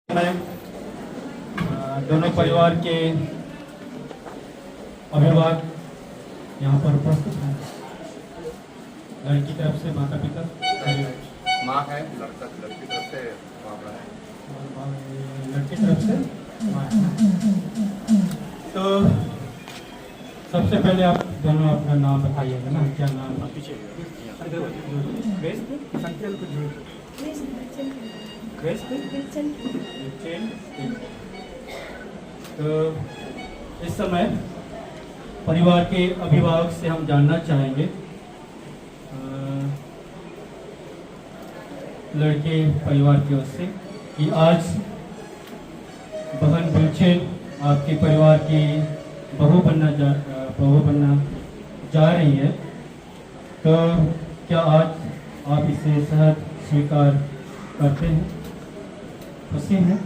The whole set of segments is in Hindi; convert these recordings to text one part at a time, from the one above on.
मैं दोनों परिवार के अभिभावक यहाँ पर उपस्थित हैं। लड़की की तरफ से माता पिता, माँ है, लड़की तरफ से बाबा है, लड़की तरफ से माँ है। तो सबसे पहले आप दोनों अपना नाम बताइएगा ना, क्या नाम है? पीछे तो इस समय परिवार के अभिभावक से हम जानना चाहेंगे, लड़के परिवार की ओर से, कि आज बहन गुलचेन आपके परिवार की बहू बनना जा रही है, तो क्या आज आप इसे सहज स्वीकार करते हैं, खुशी हैं?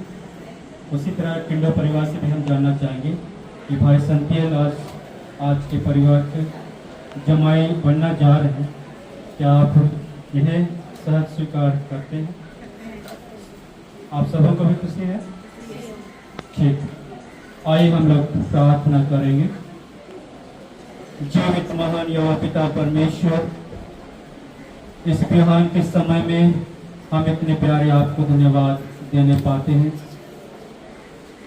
उसी तरह किंडो परिवार से भी हम जानना चाहेंगे कि भाई संतियल आज के परिवार के जमाई बनना जा रहे हैं, क्या आप इन्हें सहज स्वीकार करते हैं? आप सबों को भी खुशी है? ठीक, आइए हम लोग प्रार्थना करेंगे। जीवित महान यहोवा पिता परमेश्वर, इस बिहान के समय में हम इतने प्यारे आपको धन्यवाद देने पाते हैं।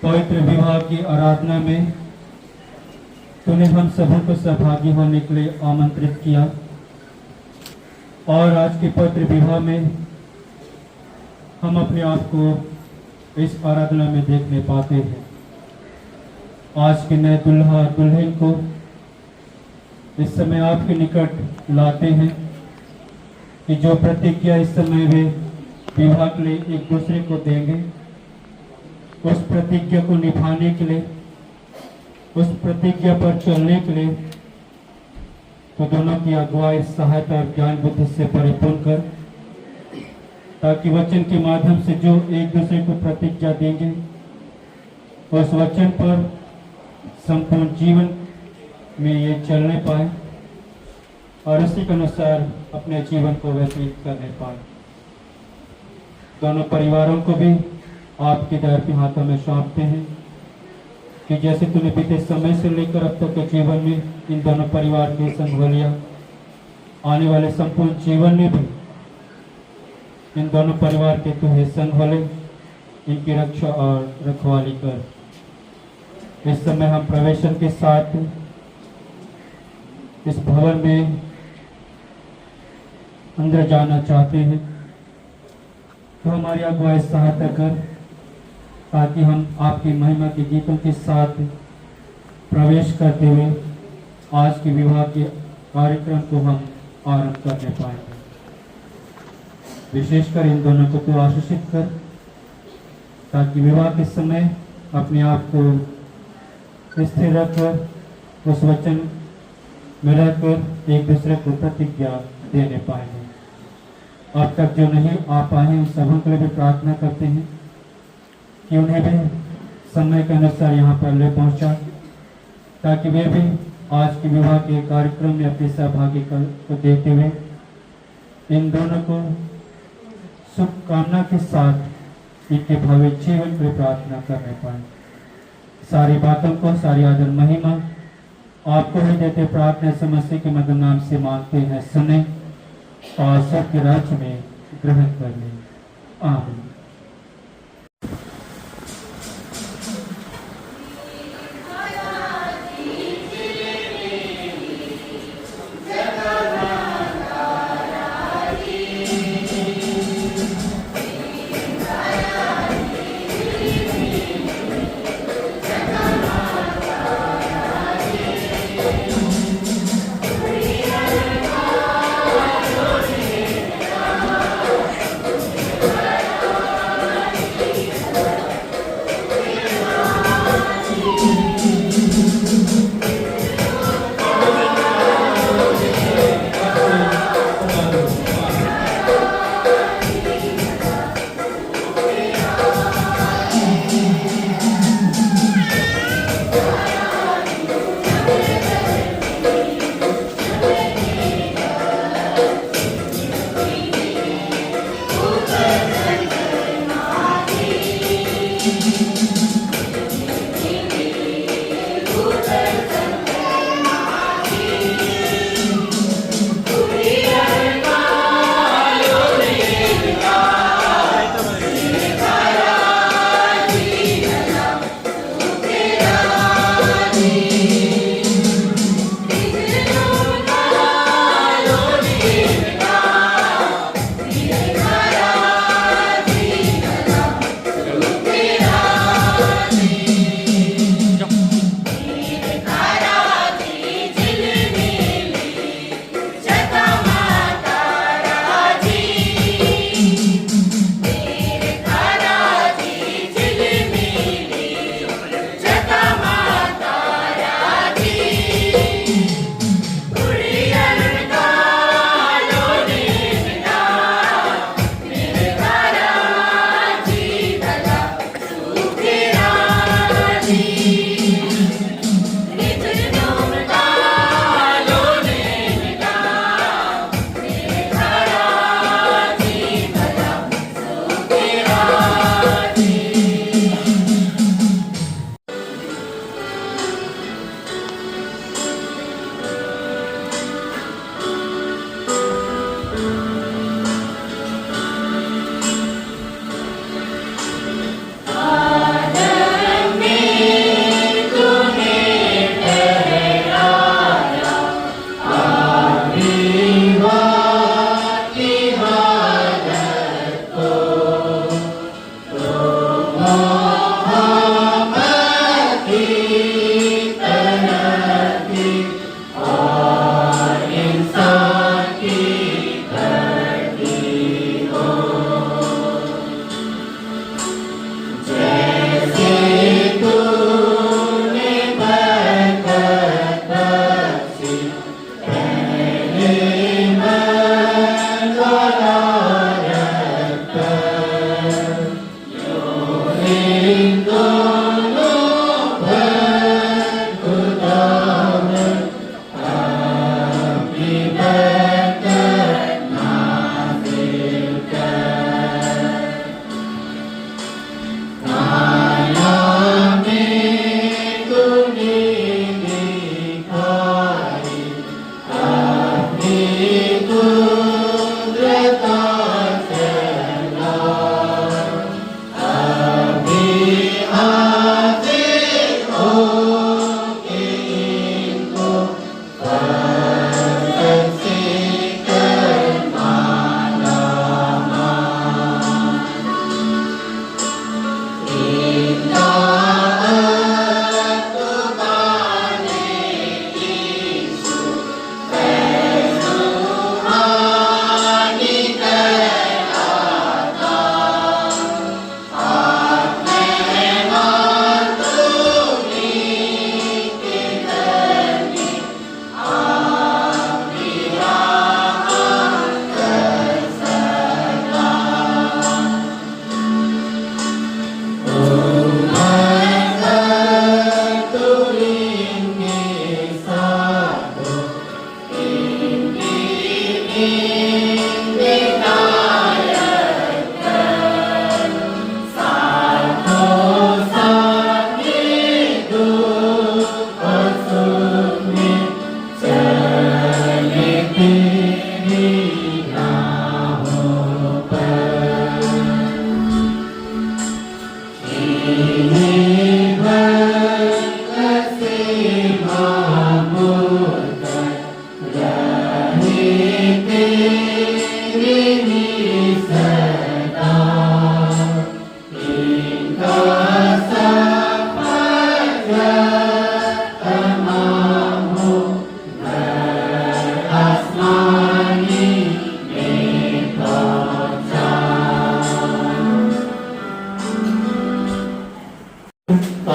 पवित्र विवाह की आराधना में तूने हम सबों को सहभागी होने के लिए आमंत्रित किया, और आज के पवित्र विवाह में हम अपने आप को इस आराधना में देखने पाते हैं। आज के नए दुल्हा दुल्हन को इस समय आपके निकट लाते हैं कि जो प्रतिज्ञा इस समय वे विवाह के लिए एक दूसरे को देंगे, उस प्रतिज्ञा को निभाने के लिए, उस प्रतिज्ञा पर चलने के लिए तो दोनों की अगुवाई, सहायता और ज्ञान बुद्धि से परिपूर्ण कर, ताकि वचन के माध्यम से जो एक दूसरे को प्रतिज्ञा देंगे उस वचन पर संपूर्ण जीवन में ये चलने पाए और उसी के अनुसार अपने जीवन को व्यतीत करने पाए। दोनों परिवारों को भी आपके दया के हाथों में सौंपते हैं कि जैसे तूने बीते समय से लेकर अब तक के जीवन में इन दोनों परिवार के संग लिया, आने वाले संपूर्ण जीवन में भी इन दोनों परिवार के तुहे संग भले, इनकी रक्षा और रखवाली कर। इस समय हम प्रवेशन के साथ इस भवन में अंदर जाना चाहते हैं, तो हमारी अगुवाई सहायता कर, ताकि हम आपकी महिमा के गीतों के साथ प्रवेश करते हुए आज के विवाह के कार्यक्रम को हम आरंभ करने पाएंगे। विशेषकर इन दोनों को तो आशीषित कर, ताकि विवाह के समय अपने आप को स्थिर रखकर उस वचन में रहकर एक दूसरे को प्रतिज्ञा देने पाएंगे। अब तक जो नहीं आ पाए हैं उन सबों के लिए भी प्रार्थना करते हैं कि उन्हें भी समय के अनुसार यहाँ पर ले पहुँचा, ताकि वे भी आज के विवाह के कार्यक्रम में अपनी सहभागी को देते हुए इन दोनों को शुभकामना के साथ इनके भव्य जीवन की प्रार्थना करने पाए। सारी बातों को, सारी आदर महिमा आपको ही देते प्रार्थना समस्या के मधुर नाम से मांगते हैं, सुने और सबके राज्य में ग्रहण कर ले। आमीन।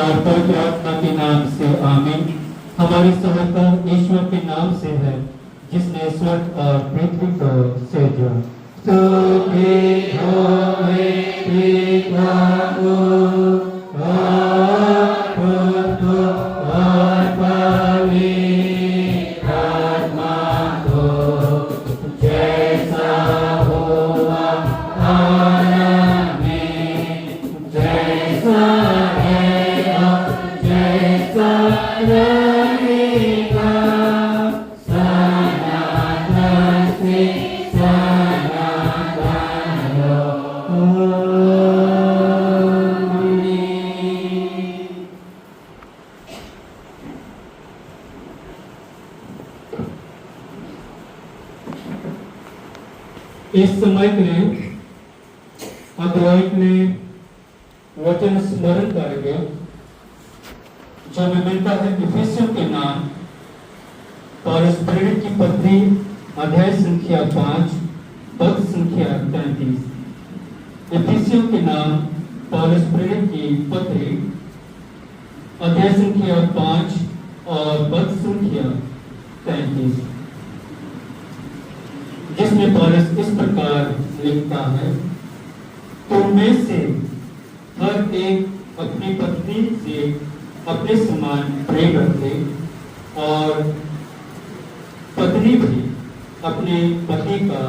और पवित्र आत्मा के नाम से आमीन। हमारी सहायता ईश्वर के नाम से है जिसने स्वर्ग और पृथ्वी को सृजा। स्तुति होवे पिताको और पुत्र और पवित्र आत्मा को, जैसा हुआ आदि में, जैसा जैसा है अब जैसा रहेगा सनातन से सनातन रहो। इस समय के अद्वैत ने वचन स्मरण करेंगे जो हमें मिलता है इफिसियों के नाम पौलुस प्रेरित की पत्री अध्याय संख्या 5 पद संख्या 33। इफिसियों के नाम पौलुस प्रेरित की पत्री अध्याय संख्या 5 और पद संख्या 33, जिसमें पौलुस इस प्रकार लिखता है, तुम में से हर एक अपनी पत्नी से अपने समान प्रेम रखे और पत्नी भी अपने पति का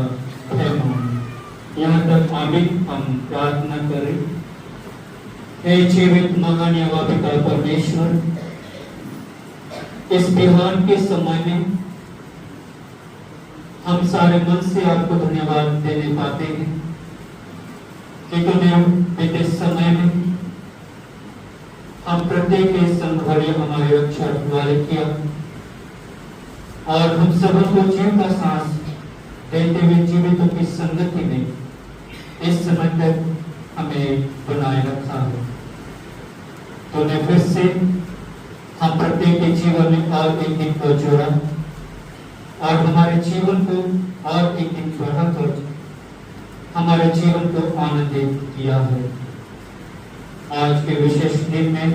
भय माने। यहाँ तक आमीन हम प्रार्थना करें। हे जीवित महान यहोवा पिता परमेश्वर, इस बिहान के समय में हम सारे मन से आपको धन्यवाद देने पाते हैं कि तुमने बीते समय में हम प्रत्येक संघर्ष हमारी रक्षा वाले किया और हम सबको जीव का सांस देते हुए जीवितों की संगति में इस समय तक हमें बनाए रखा है। तूने फिर से हम प्रत्येक के जीवन में और एक दिन को जोड़ा और हमारे जीवन को और एक दिन बढ़ाकर हमारे जीवन को आनंदित किया है। आज के विशेष दिन में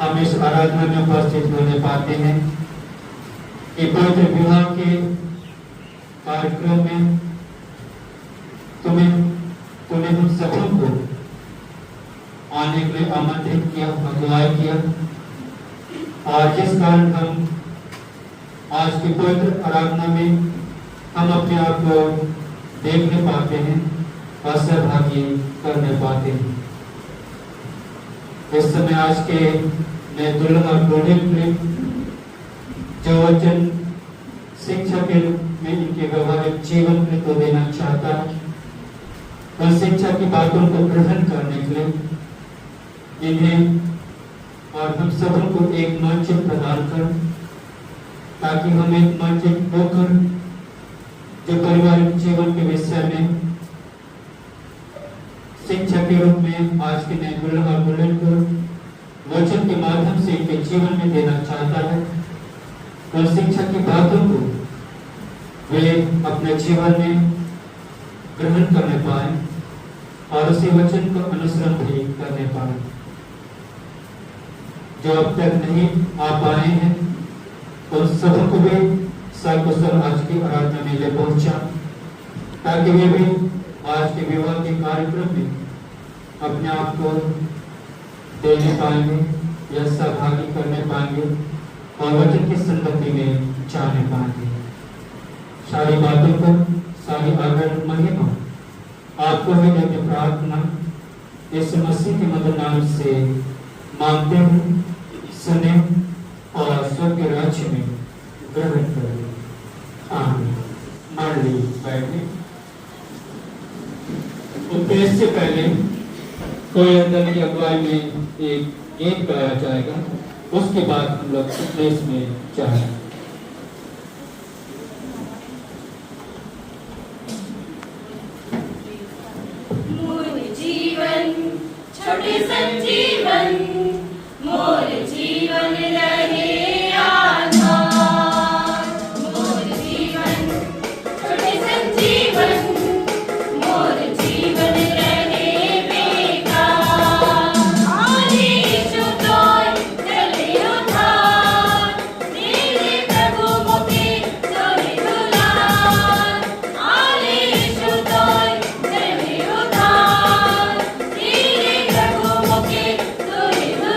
हम इस आराधना में उपस्थित होने पाते हैं कि पवित्र विवाह के कार्यक्रम में तूने हम सबों को आने के लिए आमंत्रित किया, अगुवाई किया और जिस कारण हम आज की पवित्र आराधना में हम अपने आप को देखने पाते हैं और सहभागी करने पाते हैं। इस समय आज के मैं दुल्हा दूल्हे के जो वचन शिक्षा के रूप में इनके व्यवहारिक जीवन में तो देना चाहता है, उन शिक्षा की बातों को ग्रहण करने के लिए इन्हें और हम सबों को एक मंच प्रदान कर, ताकि हम एक मंच होकर जो पारिवारिक जीवन के विषय में शिक्षा के रूप में आज के नए दुल्हा दुल्हन को वचन के माध्यम से इनके जीवन में देना चाहता है, और शिक्षा की बातों को वे अपने जीवन में ग्रहण करने पाए और उसी वचन को अनुसरण भी करने पाए। जो अब तक नहीं आ पाए हैं उन सबों को भी सकुशल आज की आराधना में ले पहुंचा, ताकि वे भी आज के विवाह के कार्यक्रम में अपने आप को देने पाएंगे या सहभागी करने पाएंगे और वचन की संगति में जाने पाएंगे। सारी बातों को, सारी आदर महिमा आपको ही देते प्रार्थना इस मसीह के मधुर नाम से मांगते हैं, सुने और स्वर्ग के राज्य में ग्रहण करें। आमीन। मंडली बैठे। उपदेश से पहले कोई अंदर की अगुवाई में एक गीत गाया जाएगा, उसके बाद हम लोग उपदेश में जाएंगे। छोटे संजीवन मोर जीवन रहे आधार, मोर जीवन छोटे संजीवन मोर जीवन रहे बेकार। आले शुद्धोय चले उधार, तेरे प्रभु मुखे सोहे दुलार। आले शुद्धोय चले उधार, तेरे प्रभु मुखे सोहे दुलार।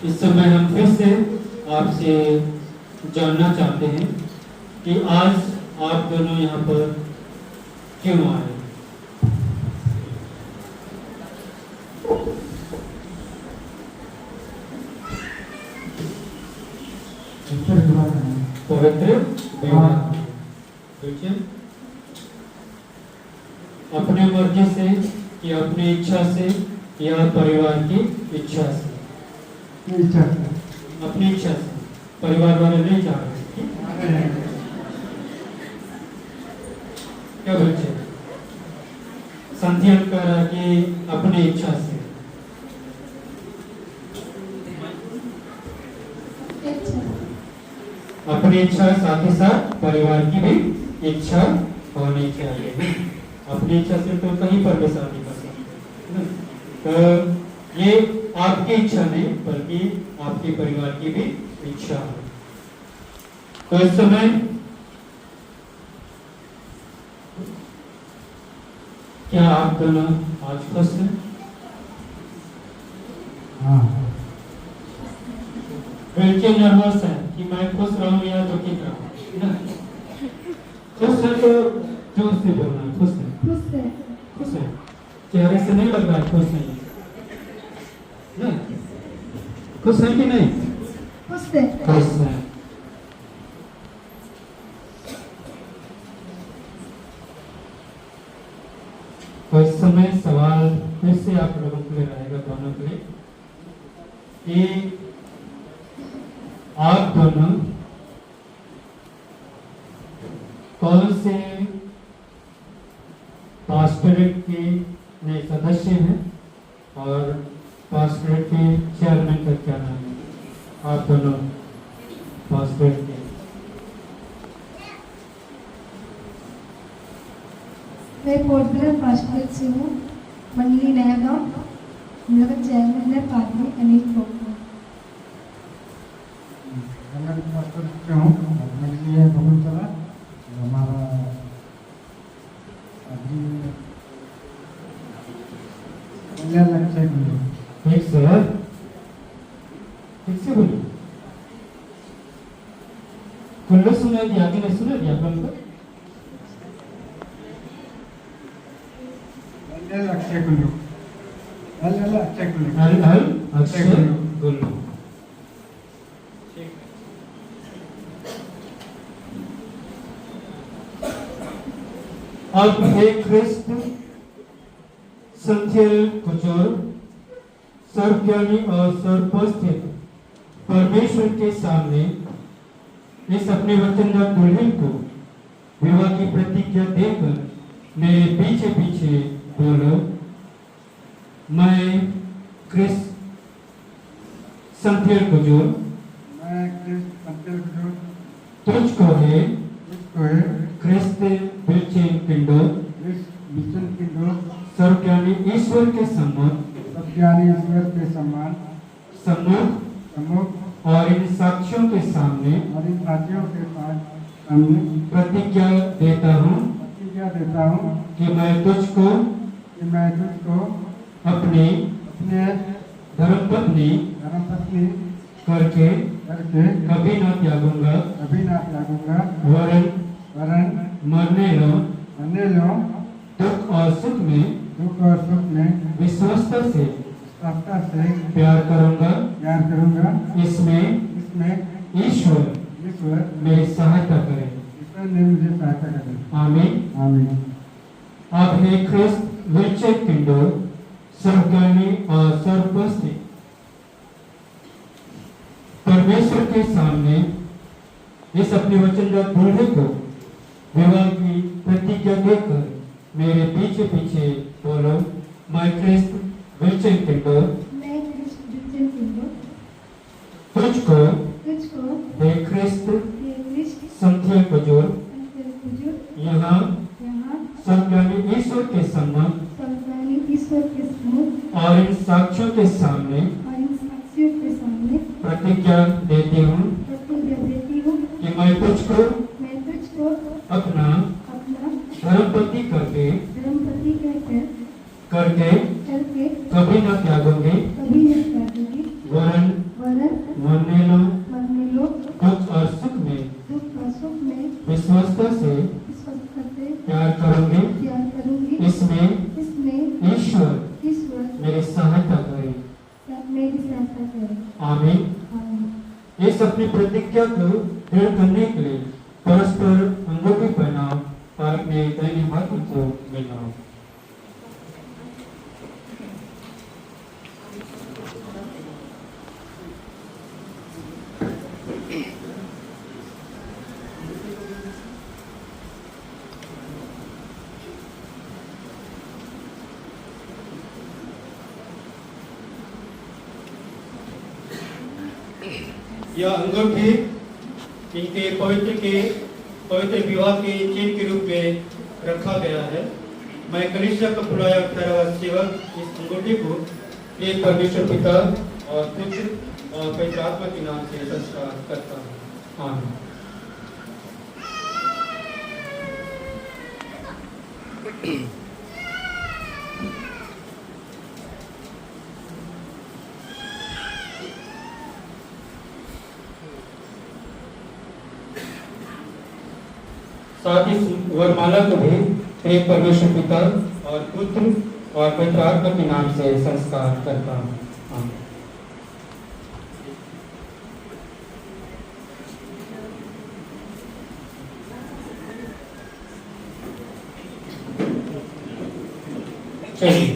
इस समय हम फिर से आपसे जानना चाहते हैं कि आज आप दोनों यहाँ पर क्यों आए। पवित्र विवाह अपने मर्जी से या अपनी इच्छा से या परिवार की इच्छा से, अपनी इच्छा से, परिवार वाले नहीं चाह रहे क्या बच्चे संध्या कह रहा कि अपनी इच्छा से, अपनी इच्छा साथ ही साथ परिवार की भी इच्छा होनी चाहिए। अपनी इच्छा से तो कहीं पर भी शादी कर सकते, तो ये आपकी इच्छा नहीं बल्कि आपके परिवार की भी इच्छा है। तो इस समय क्या आप दोनों आज खुश हैं? बिल्कुल नर्वस है कि मैं खुश रहूं या दुखी रहूं। खुश है तो जोर से बोलना, खुश है, खुश है, खुश है। चेहरे से नहीं लग रहा है खुश नहीं, खुश है कि नहीं? खुश है, खुश है। तो इस समय सवाल फिर से आप लोगों के लिए रहेगा, दोनों के लिए, कि आप दोनों कल से पास्टरेट के नए सदस्य हैं और पास्टरेट के चेयरमैन का क्या नाम है? आप दोनों पास्टरेट के। मैं पोर्टल पास्टरेट से हूँ, मंडली नया गाँव। हम लोग का चेयरमैन है पादरी अनिल पोपट। मैं पास्टरेट से हूँ, मंडली है बगुलतला। हमारा अभी लक्ष्य ठीक सर, ठीक से बोलिए। कुल्लू सुना दिया कि नहीं सुना दिया अपन को? अक्षय कुल्लू, अक्षय कुल्लू, अक्षय कुल्लू। अब हे ख्रिस्त संथियल कुचोर सर्वज्ञानी और सर्वोपस्थित परमेश्वर के सामने इस अपने वचनदार दुल्हन को विवाह की प्रतिज्ञा देकर मेरे पीछे पीछे बोलो। मैं क्रिस संथियल कुचोर मैं क्रिस्त संथियल कुचोर तुझको है क्रिस्त बिल्चेन किंडो मिशन की दो सर्वज्ञानी ईश्वर के सम्मुख और इन साक्षियों के सामने प्रतिज्ञा देता हूँ कि मैं तुझको अपनी धर्मपत्नी करके कभी ना त्यागूंगा, वरन मरने लो दुख और सुख में विश्वस्तता से प्यार करूंगा। इसमें ईश्वर मेरी सहायता करे। आमीन। अब हे ख्रिस्त विल्चे किंडो सर्वज्ञानी और सर्वोपस्थित परमेश्वर के सामने इस अपने वचनदार दुल्हे को विवाह की प्रतिज्ञा देकर मेरे पीछे पीछे बोलो। मैं ख्रिस्त विल्चे किंडो तुझको हे ख्रिस्त संथियल कुचोर यहाँ सर्वज्ञानी ईश्वर के सम्मुख और इन साक्षियों के सामने प्रतिज्ञा देती हूँ कि मैं तुझको अपना धर्मपति करके कभी न त्यागूंगी, वरन मरने लो दुख और सुख में विश्वस्तता से प्यार करूंगी। इसमें ईश्वर मेरी सहायता करे। आमीन। इस अपनी प्रतिज्ञा को दृढ़ करने के लिए परस्पर अंगूठी पहनाओ और अपने दाहिने हाथों को मिलाओ। यह अंगूठी इनके पवित्र विवाह के चिन्ह के रूप में रखा गया है। मैं कनिष्ठा का बुलाया ठहरा सेवक इस अंगूठी को एक परमेश्वर पिता और पुत्र और पवित्र आत्मा के नाम से संस्कार करता हूँ। आमीन। साथ ही वरमाला को भी एक परमेश्वर पिता और पुत्र और पवित्र आत्मा के नाम से संस्कार करता हूँ। आमीन। चलिए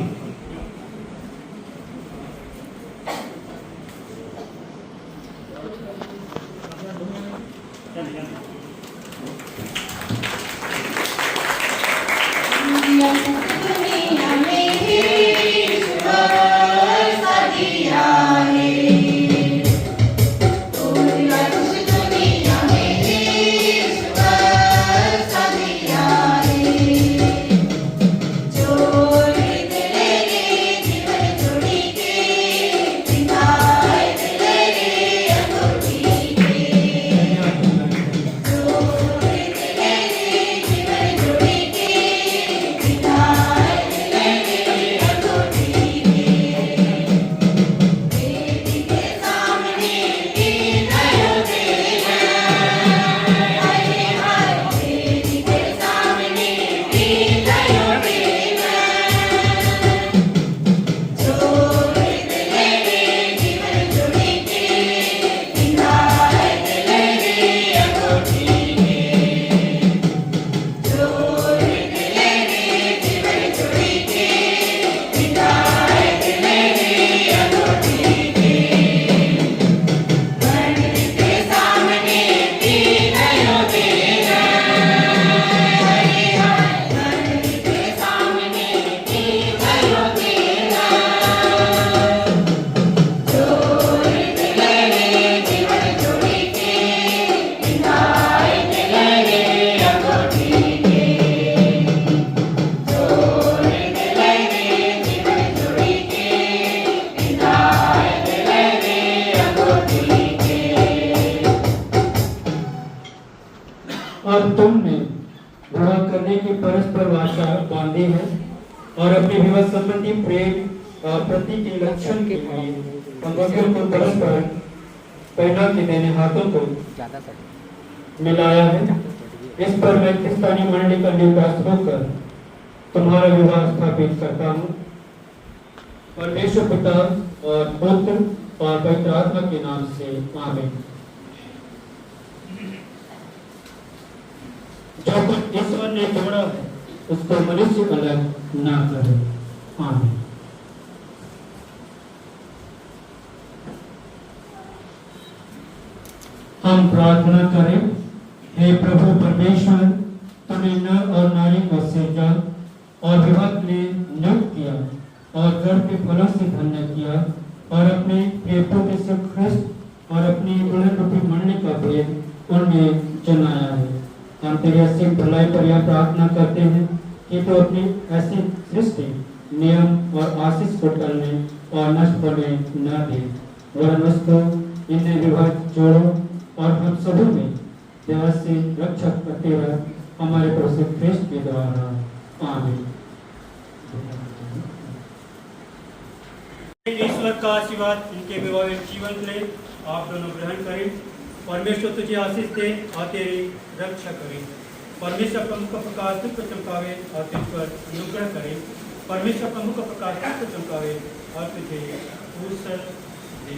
और तुमने विवाह करने की परस्पर वाचा बांधी है और अपने विवाह संबंधी प्रेम और प्रति के लक्षण के लिए अंगूठियों को परस्पर पहना के देने हाथों को मिलाया है। इस पर मैं क्रिस्तानी मंडली का निवास होकर तुम्हारा विवाह स्थापित करता हूँ। परमेश्वर पिता और पुत्र और पवित्र आत्मा के नाम से आमीन। जो कुछ ईश्वर ने जोड़ा है उसको मनुष्य अलग ना करे। आमीन। हम प्रार्थना करें। हे प्रभु परमेश्वर, तूने नर और नारी को सृजा और विवाह के लिए नियुक्त किया और गर्भ के फलों से धन्य किया और अपने प्रिय पुत्र यीशु ख्रिस्त और अपनी दुल्हन रूपी मंडली का भेद उन्हें जनाया है। हम तेरी असीम भलाई पर यह प्रार्थना करते हैं कि तू अपनी ऐसी सृष्टि नियम और आशीष को टलने और नष्ट होने न दे, वरन उसको इन्हें विवाह जोड़ो और हम सभी में व्यवस्थित रक्षक करते रह हमारे प्रभु ख्रिस्त के द्वारा। आमीन। ईश्वर का आशीर्वाद इनके वैवाहिक जीवन के लिए आप दोनों ग्रहण करें। परमेश्वर तुझे आशीष दे और तेरी रक्षा करे। परमेश्वर प्रभु का प्रकाश तुझ पर चमकावे और तुझ पर अनुग्रह करे। परमेश्वर प्रभु का प्रकाश तुझ पर चमकावे और तुझे अवसर दे।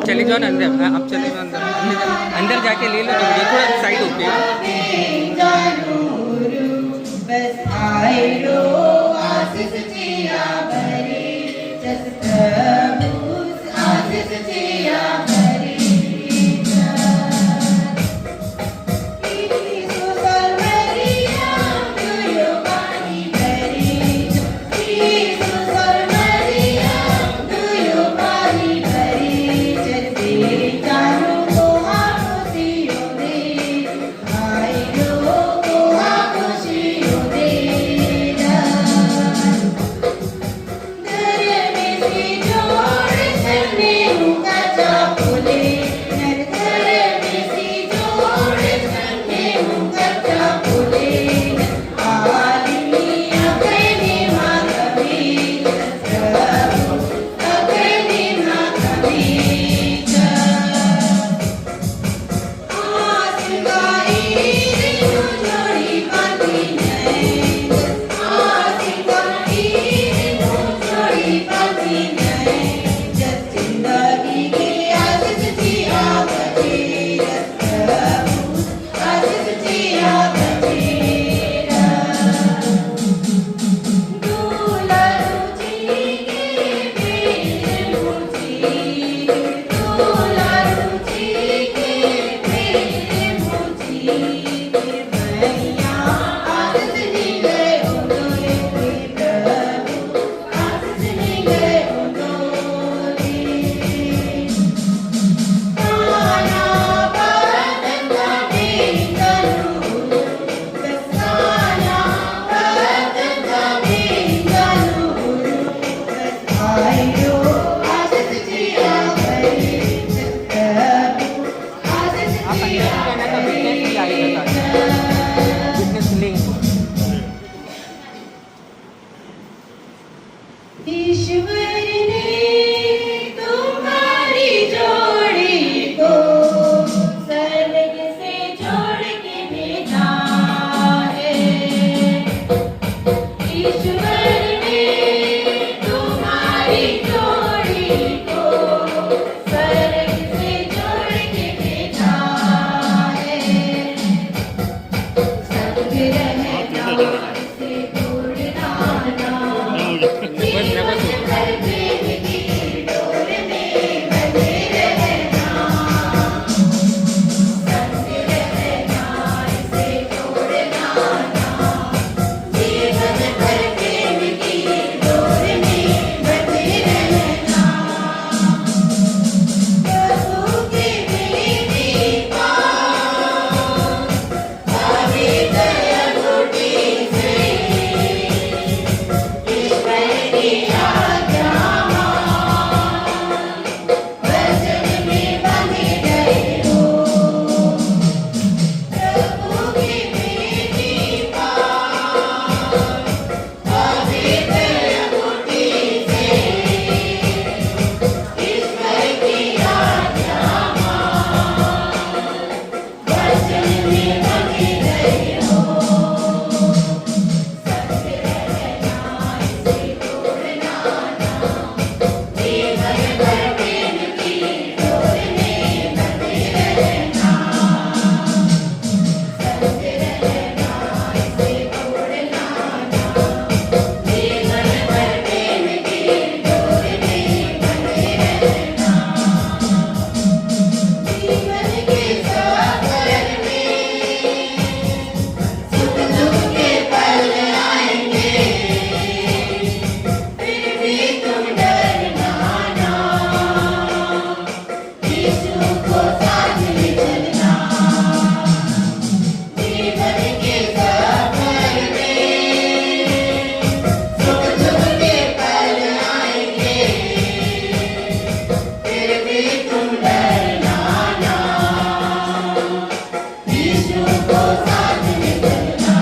चले जाओ ना अंदर। आप चले जाओ अंदर। अंदर जाके ले लो तो वीडियो थोड़ा साइड बस आए लो आशीष जिया भरे, जस प्रभु आशीष जिया भरे। यीशु मरिया दुयो पानी भरे, यीशु मरिया दुयो पानी भरे। चलते जानो को खुशियों दे, आए लो को खुशियों दे। दरिया में से जोड़ करने का चाप तुम डरना ना, यीशु को साथ में चलना,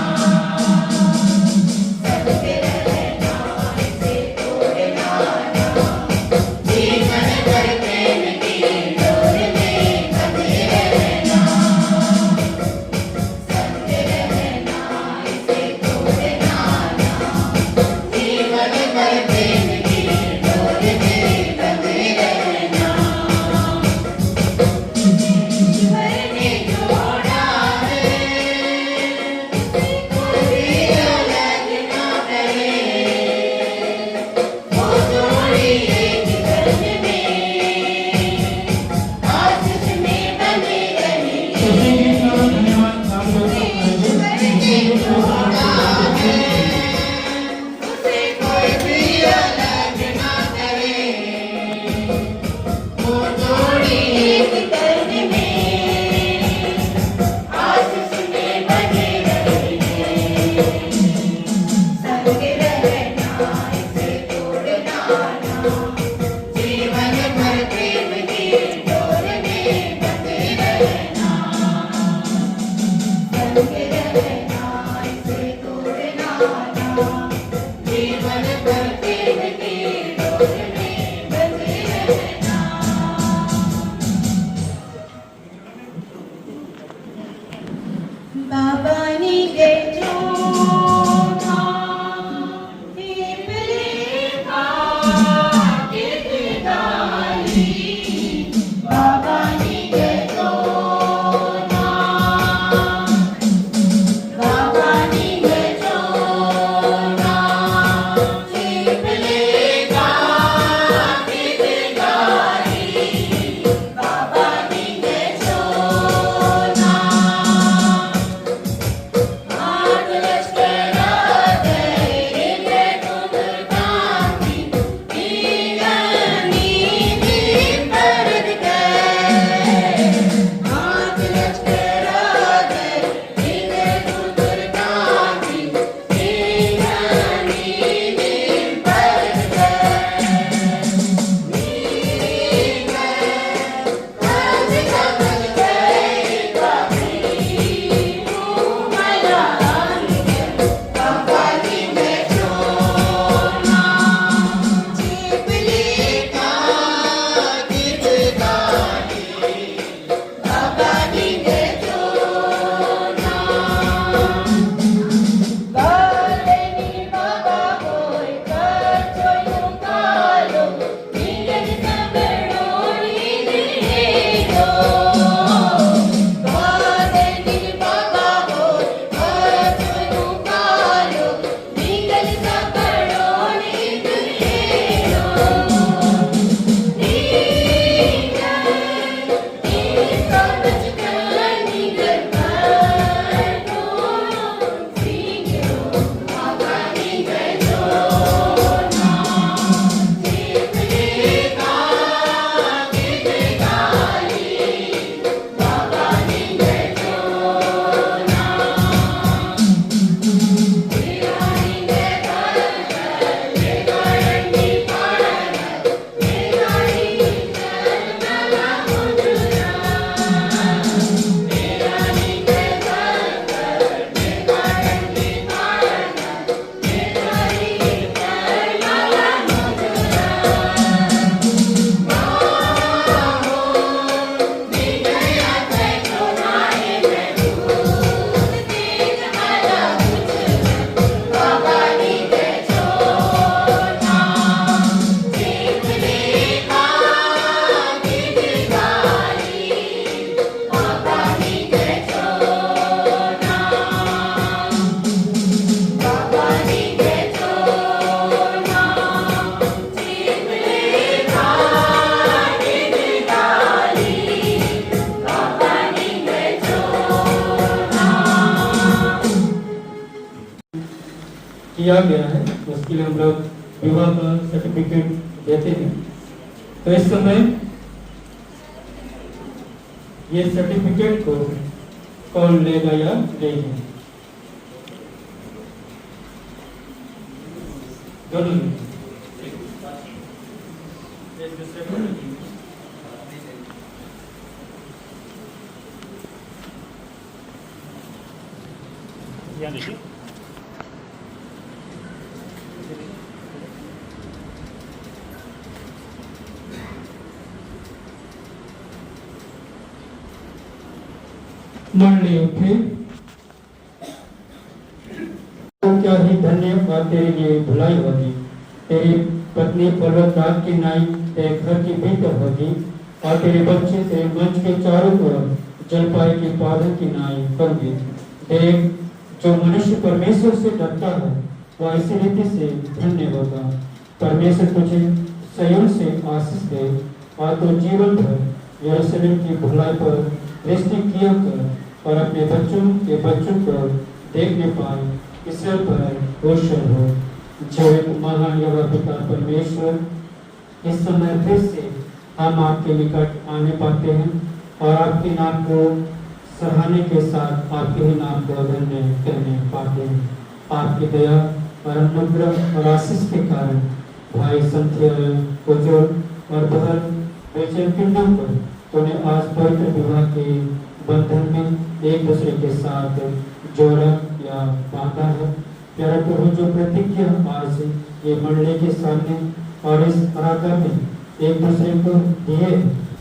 सबके रहना इसे तोड़ना ना, जीवन भर प्रेम की डोर में बंधे रहना, सबके रहना इसे तोड़ना ना, जीवन भर प्रेम की डोर में बंधे रहना। ईश्वर ने जोड़ा है, उसे कोई अलग ना करे, वो जोड़ी एक तन में आशीष में बने रहेंगे। धन्यवाद आप लोग उसे कोई भी अलग ना करे, वो जोड़ी एक तन में आशीष में बने रहेंगे। सबके रहना इसे तोड़ना ना, जीवन भर प्रेम की डोर में बंधे रहना, सबके रहना इसे तोड़ना ना, जीवन भर प्रेम की डोर में बंधे रहना। बाबा ने जो था बाबा ने जो था, बाबा ने जो था, लेगा गीत गाई, बाबा ने जो था, हाथ लश्करा तेरे तुम गाती, नीलनी दीप बरत गए, हाथ लश्करा तेरे तुम गाती, नीलनी दीप बरत गए, आज जगत गए काफी बाबा जी में छोड़ना, चिपली का गीत गाई, बाबा जी में छोड़ना, बालनी बाबा होय कर छोड़ू कालो, नींद सब डोरी दिए दो, बालनी बाबा होय कर छोड़ू कालो, नींद सब डोरी दिए दो, नींद सब चकर नींद पर दो, सीखो बाबा नींद छोड़ना, चिपली का गीत गाई, बाबा नींद छोड़ना, तेरा नींद लेगा रंगी पार, तेरा नींद चलना मुझरा, तेरा नींद लेगा रंगी पार, तेरा नींद चलना मुझरा, नी गया देखो नाए मैं दूध तेज वाला कुछ बाबा नींद छोड़ना, चिपली का गीत गाई, बाबा नींद छोड़ना, बाबा नींद छोड़ना, चिपली का गीत गाई, बाबा नींद छोड़ना। किया गया है, उसके लिए हम लोग विवाह का सर्टिफिकेट देते हैं। तो इस समय ये सर्टिफिकेट को कौन लेगा या लेगी? दोनों में एक दूसरे को ध्यान दीजिए। मंडली उठे। क्या ही धन्य और तेरे लिए भलाई होगी। तेरी पत्नी पर्वतराज की नाई तेरे घर की भीतर होगी और तेरे बच्चे तेरे मंच के चारों तरफ जलपाई की पादन की नाई होंगे। देख, जो मनुष्य परमेश्वर से डरता है वह इसी रीति से धन्य होगा। परमेश्वर तुझे संयम से आशीष दे और तू जीवन भर यरूशलेम की भलाई पर दृष्टि किया कर और अपने बच्चों के बच्चों को देखने पाए, इसराइल पर रोशन हो। जो एक महान यहोवा पिता परमेश्वर, इस समय फिर से हम आपके निकट आने पाते हैं और आपके नाम को सराहने के साथ आपके ही नाम को धन्य कहने पाते हैं। आपकी दया और अनुग्रह और आशीष के कारण भाई संध्या उज्जवल और बहन बेचैन पिंडों को तूने आज पवित्र विवाह के बंधन में एक दूसरे के साथ जोड़ा या बांधा है। प्यारा प्रभु, जो प्रतिज्ञा आज ये मंडली के सामने और इस आराधना में एक दूसरे को दिए,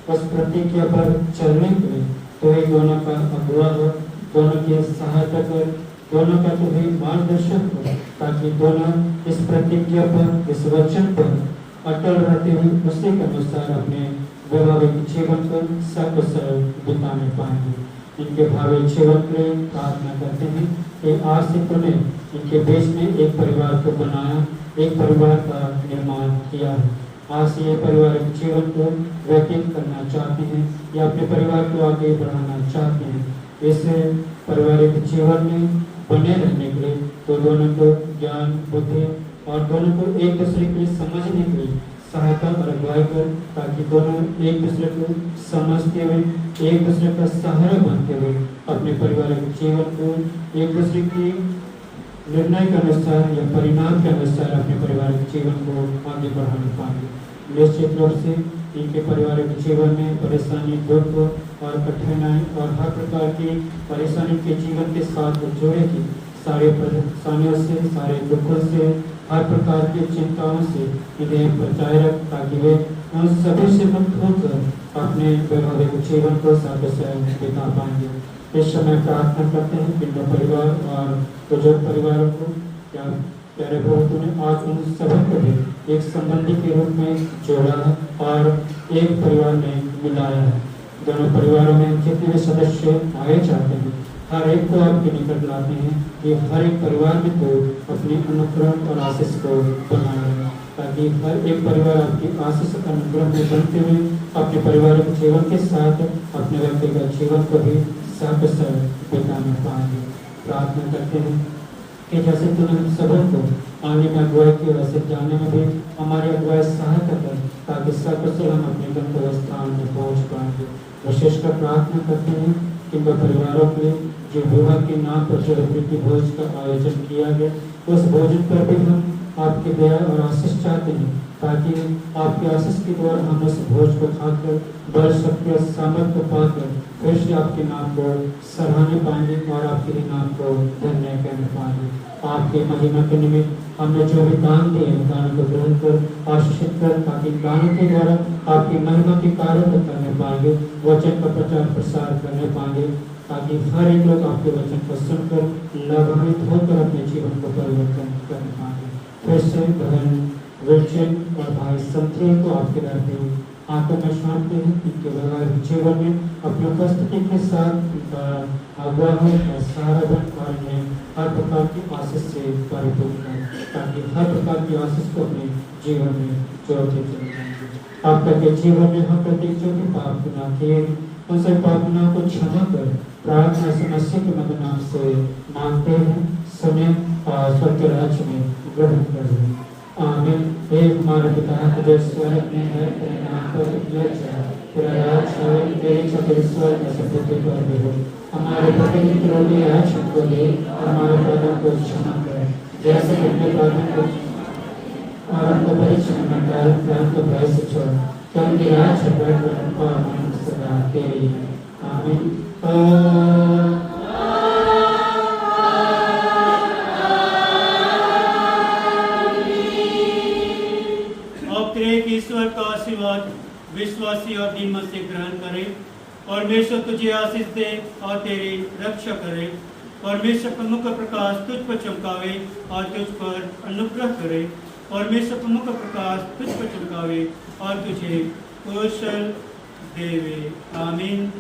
उस प्रतिज्ञा पर चलने के लिए तो ही दोनों का अगुवा हो, दोनों की सहायता कर, दोनों का तो ही मार्गदर्शन हो, ताकि दोनों इस प्रतिज्ञा पर, इस वचन पर अटल रहते हुए उसी के अनुसार अपने वैवाहिक जीवन को सकुशल बिताने पाएंगे। इनके भावी जीवन के लिए प्रार्थना करते हैं कि आज से तूने इनके बीच में एक परिवार को बनाया, एक परिवार का निर्माण किया है। आज से ये पारिवारिक जीवन को व्यतीत करना चाहते हैं या अपने परिवार को आगे बढ़ाना चाहते हैं। इस पारिवारिक जीवन में बने रहने के लिए तो दोनों को ज्ञान, बुद्धि और दोनों को एक दूसरे के लिए समझने के लिए सहायता और अगुवाई कर, ताकि दोनों एक दूसरे को समझते हुए, एक दूसरे का सहारा बनते हुए अपने पारिवारिक जीवन को एक दूसरे की निर्णय के अनुसार या परिणाम के अनुसार अपने पारिवारिक जीवन को आगे बढ़ाने पाएंगे। निश्चित रूप से इनके पारिवारिक जीवन में परेशानी, दुख और कठिनाई और हर प्रकार की परेशानी के जीवन के साथ जुड़ेगी। सारे परेशानियों से, सारे दुखों से, हर प्रकार की चिंताओं से इन्हें बचाए रख, ताकि वे उन सभी से मुक्त होकर अपने वैवाहिक जीवन को साकुशल बिता पाएंगे। इस समय प्रार्थना करते हैं कि परिवार और बुजुर्ग परिवारों को, क्या प्यारे प्रभु तूने आज उन सभी को भी एक संबंधी के रूप में जोड़ा है और एक परिवार में मिलाया है। दोनों परिवारों में जितने भी सदस्य आए जाते हैं, हर एक को आपके निकट लाते हैं कि हर एक परिवार में तो अपनी अनुग्रह और आशीष को बनाए, ताकि हर एक परिवार आपकी आशीष और अनुग्रह में बनते हुए अपने पारिवारिक जीवन के साथ अपने व्यक्तिगत जीवन को भी सकुशल बिताने पाएंगे। प्रार्थना करते हैं कि जैसे तूने हम सबों को आने में अगुवाई की, वैसे जाने में भी हमारी अगुवाई सहायता कर, ताकि सकुशल हम अपने गंतव्य स्थान में पहुँच पाएंगे। विशेषकर प्रार्थना करते हैं कि परिवारों के जो विवाह के नाम पर जो प्रीति भोज का आयोजन किया गया, उस भोजन पर भी हम आपकी दया और आशीष चाहते हैं, ताकि आपके आशीष के द्वारा हम उस भोज को खाकर बल, शक्ति और सामर्थ्य पाकर फिर से आपके नाम को सराहने पाएंगे और आपके नाम को धन्य कहने पाएंगे। आपके महिमा के निमित्त हमने जो भी दान दिए, दानों को ग्रहण कर आशीषित कर, ताकि दानों के द्वारा आपकी महिमा के कार्य को करने पाएंगे, वचन का प्रचार प्रसार करने पाएंगे, ताकि हर एक लोग आपके वचन को सुनकर लाभान्वित होकर अपने जीवन को परिवर्तन करने पाएंगे। फिर से बहन विल्चन और भाई संध्या को आपके रहते हुए आंखों में शांति है, इनके वैवाहिक जीवन में अपनी उपस्थिति के साथ इनका अगुवा हो और सहारा बन और इन्हें हर प्रकार की आशीष से परिपूर्ण करें, ताकि हर प्रकार की आशीष को अपने जीवन में जोड़ते चले जाएंगे। आप तक के जीवन में हम प्रत्येक जो भी पाप गुनाह किए, उन सब पाप गुनाह को क्षमा कर प्रार्थना से मसीह के मधुर नाम से मांगते हैं, सुने और स्वर्ग राज्य में ग्रहण करें। आमीन। हे हमारे पिता जो स्वर्ग में है, तेरे नाम पवित्र जाए, तेरा राज्य आए, तेरी इच्छा तेरे स्वर्ग में से पृथ्वी पर भी हो। हमारे प्रतिदिन रोटी आज हमको दे, हमारे पापों को क्षमा कर जैसे अपने पापों को, और हमको परीक्षा में डाल, हमको भय से छोड़, क्योंकि राज्य बड़ और महिमा सदा तेरी है। आमीन। करे। परमेश्वर तुझे आशीष दे और तेरी रक्षा करे। परमेश्वर का मुख प्रकाश तुझ पर चमकावे और तुझ पर अनुग्रह करे। परमेश्वर का मुख प्रकाश तुझ पर चमकावे और तुझे कौशल देवे। आमीन।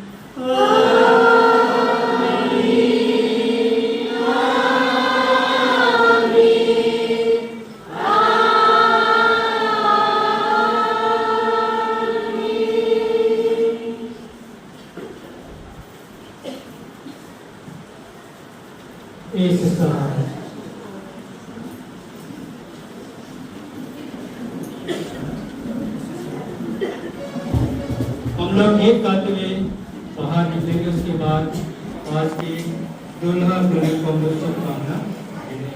इस तरह हम लोग गीत गाते हुए बाहर निकलेंगे। उसके बाद आज की दुल्हा दुल्हन को हम लोग शुभकामना देंगे।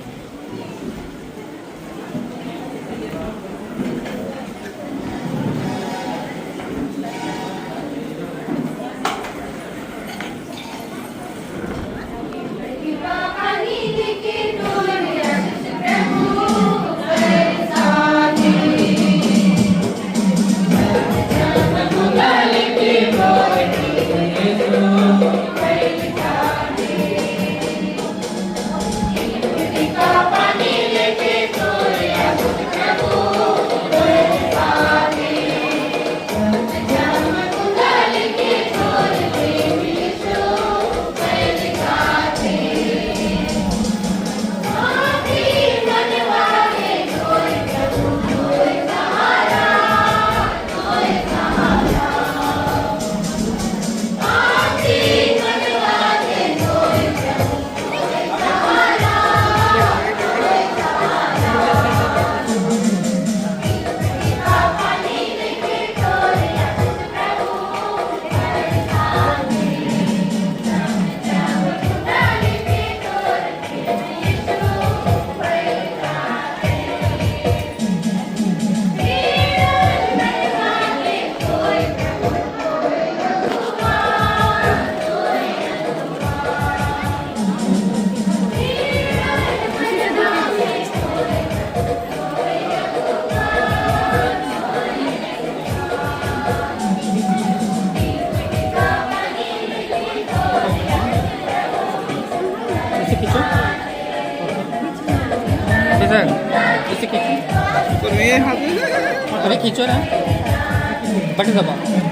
सर इसे खींचो, अभी खींचो ना, बटन दबाओ।